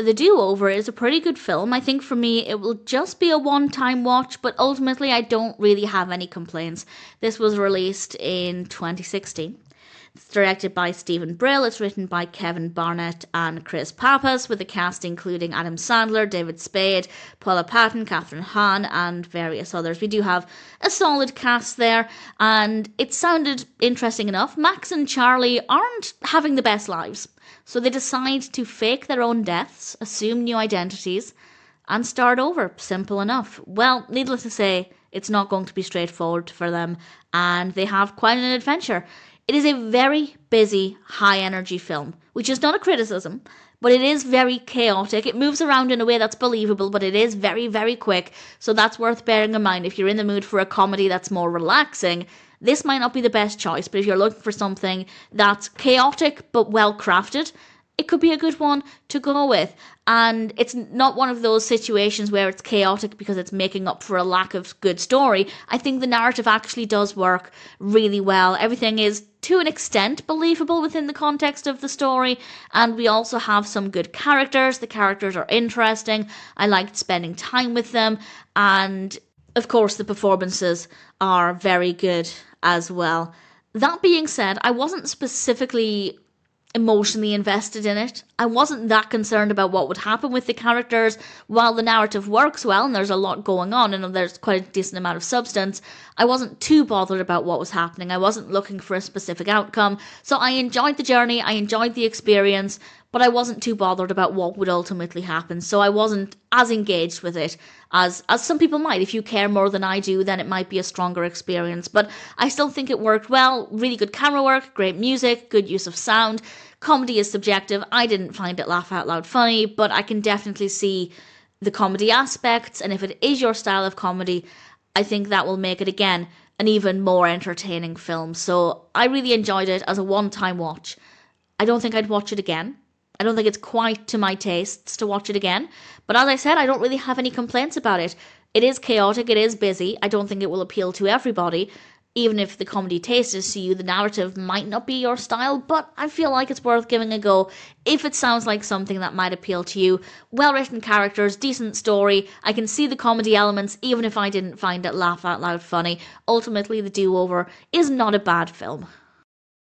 The Do-Over is a pretty good film. I think for me it will just be a one-time watch, but ultimately I don't really have any complaints. This was released in 2016. It's directed by Stephen Brill. It's written by Kevin Barnett and Chris Pappas, with a cast including Adam Sandler, David Spade, Paula Patton, Kathryn Hahn, and various others. We do have a solid cast there, and it sounded interesting enough. Max and Charlie aren't having the best lives, so they decide to fake their own deaths, assume new identities, and start over. Simple enough. Well, needless to say, it's not going to be straightforward for them, and they have quite an adventure. It is a very busy, high-energy film, which is not a criticism, but it is very chaotic. It moves around in a way that's believable, but it is very, very quick, so that's worth bearing in mind. If you're in the mood for a comedy that's more relaxing, this might not be the best choice, but if you're looking for something that's chaotic but well-crafted, it could be a good one to go with. And it's not one of those situations where it's chaotic because it's making up for a lack of good story. I think the narrative actually does work really well. Everything is, to an extent, believable within the context of the story, and we also have some good characters. The characters are interesting. I liked spending time with them, and of course the performances are very good as well. That being said, I wasn't specifically emotionally invested in it. I wasn't that concerned about what would happen with the characters. While the narrative works well and there's a lot going on and there's quite a decent amount of substance, I wasn't too bothered about what was happening. I wasn't looking for a specific outcome. So I enjoyed the journey, I enjoyed the experience, but I wasn't too bothered about what would ultimately happen. So I wasn't as engaged with it as some people might. If you care more than I do, then it might be a stronger experience. But I still think it worked well. Really good camera work, great music, good use of sound. Comedy is subjective. I didn't find it laugh out loud funny, but I can definitely see the comedy aspects. And if it is your style of comedy, I think that will make it, again, an even more entertaining film. So I really enjoyed it as a one-time watch. I don't think I'd watch it again. I don't think it's quite to my tastes to watch it again. But as I said, I don't really have any complaints about it. It is chaotic, it is busy. I don't think it will appeal to everybody. Even if the comedy taste is to you, the narrative might not be your style, but I feel like it's worth giving a go if it sounds like something that might appeal to you. Well-written characters, decent story. I can see the comedy elements, even if I didn't find it laugh out loud funny. Ultimately, The Do-Over is not a bad film.